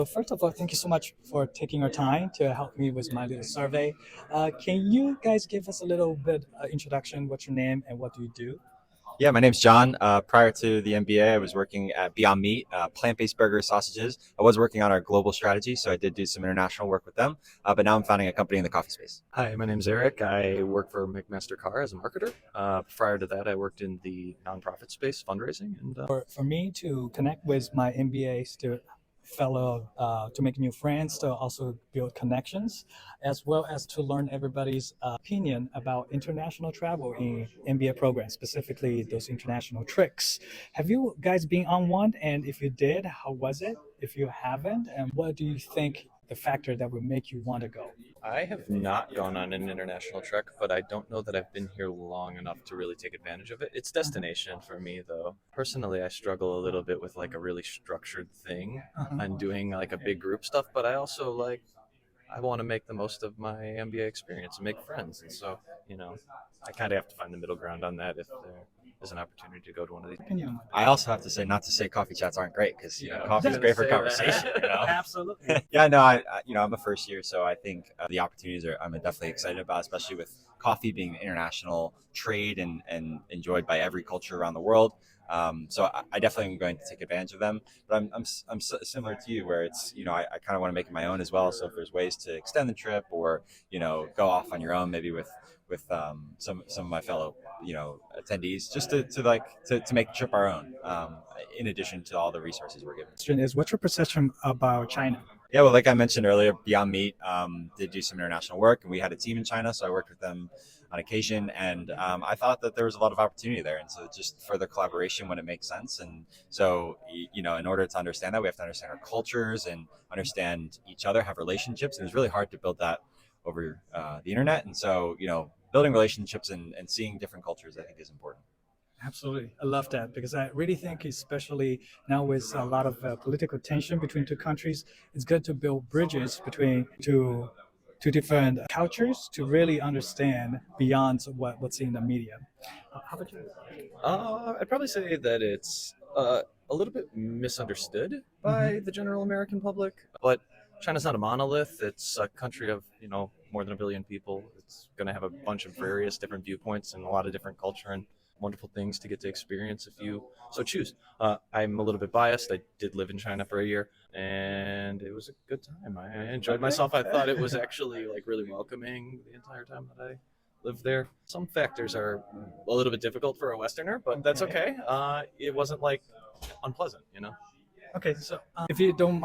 So first of all, thank you so much for taking your time to help me with my little survey. Can you guys give us a little bit introduction? What's your name and what do you do? Yeah, my name's John. Prior to the MBA, I was working at Beyond Meat, plant-based burgers, sausages. I was working on our global strategy, so I did do some international work with them. But now I'm founding a company in the coffee space. Hi, my name's Eric. I work for McMaster Carr as a marketer. Prior to that, I worked in the nonprofit space, fundraising, and For me to connect with my MBA student fellow, to make new friends, to also build connections, as well as to learn everybody's opinion about international travel in MBA programs, specifically those international tricks. Have you guys been on one? And if you did, how was it? If you haven't, and what do you think the factor that would make you want to go? I have not gone on an international trek, but I don't know that I've been here long enough to really take advantage of it. It's destination for me, though. Personally, I struggle a little bit with like a really structured thing and doing like a big group stuff, but I also I want to make the most of my MBA experience and make friends. And so, I kind of have to find the middle ground on that if there is an opportunity to go to one of these. Opinion. I also have to say, not to say coffee chats aren't great, because coffee is great for conversation. Absolutely. Yeah, no, I'm a first year, so I think the opportunities I'm definitely excited about, especially with coffee being an international trade and enjoyed by every culture around the world. So I definitely am going to take advantage of them. But I'm similar to you, where it's I kind of want to make it my own as well. So if there's ways to extend the trip, or go off on your own, maybe with some of my fellow attendees, just to make the trip our own, in addition to all the resources we're given. Question is, what's your perception about China? Yeah, well, like I mentioned earlier, Beyond Meat did do some international work, and we had a team in China, so I worked with them on occasion, and I thought that there was a lot of opportunity there, and so just further collaboration when it makes sense. And so, in order to understand that, we have to understand our cultures and understand each other, have relationships, and it's really hard to build that over the internet. And so, building relationships and seeing different cultures, I think, is important. Absolutely. I love that because I really think, especially now with a lot of political tension between two countries, it's good to build bridges between two different cultures to really understand beyond what's in the media. How about you? I'd probably say that it's a little bit misunderstood by the general American public, but China's not a monolith. It's a country of, more than a billion people. It's going to have a bunch of various different viewpoints and a lot of different culture and wonderful things to get to experience if you so choose. I'm a little bit biased. I did live in China for a year, and it was a good time. I enjoyed myself. I thought it was actually really welcoming the entire time that I lived there. Some factors are a little bit difficult for a Westerner, but that's okay. It wasn't unpleasant. Okay, so if you don't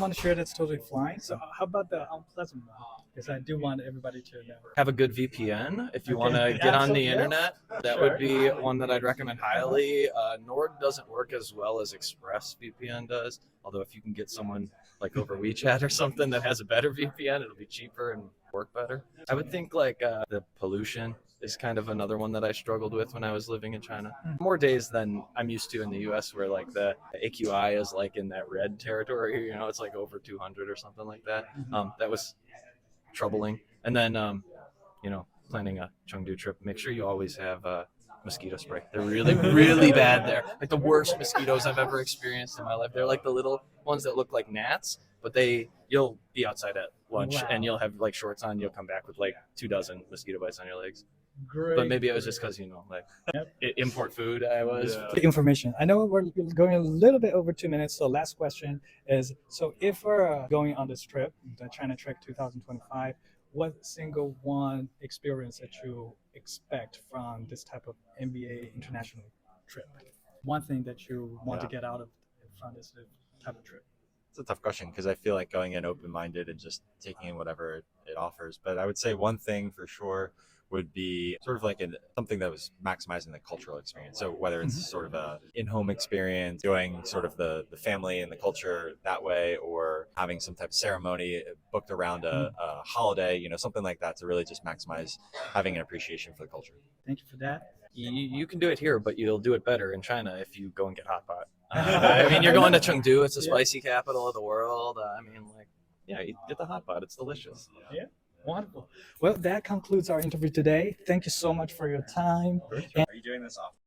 want to share, that's totally fine. So how about the unpleasant one? Because I do want everybody to know. Have a good VPN if you want to get on the internet. That would be one that I'd recommend highly. Nord doesn't work as well as ExpressVPN does, although if you can get someone like over WeChat or something that has a better VPN, it'll be cheaper and work better. I would think the pollution is kind of another one that I struggled with when I was living in China. More days than I'm used to in the US, where the AQI is in that red territory. It's over 200 or something like that. That was troubling. And then planning a Chengdu trip, make sure you always have mosquito spray. They're really really bad there, the worst mosquitoes I've ever experienced in my life. They're the little ones that look like gnats, but you'll be outside at lunch. Wow. And you'll have shorts on, you'll come back with 2 dozen mosquito bites on your legs. Great. But maybe it was just because import food. I was The information. I know we're going a little bit over 2 minutes, so last question is: so if we're going on this trip, the China Trek 2025, what single one experience that you expect from this type of MBA international trip? One thing that you want to get out of from this type of trip. It's a tough question, because I feel like going in open-minded and just taking in whatever it offers. But I would say one thing for sure would be sort of something that was maximizing the cultural experience. So whether it's sort of a in-home experience, doing sort of the family and the culture that way, or having some type of ceremony booked around a holiday, something like that, to really just maximize having an appreciation for the culture. Thank you for that. you can do it here, but you'll do it better in China if you go and get hot pot. You're going to Chengdu. It's the spicy capital of the world. You get the hot pot. It's delicious. Yeah. Wonderful. Well, that concludes our interview today. Thank you so much for your time. Are you doing this often?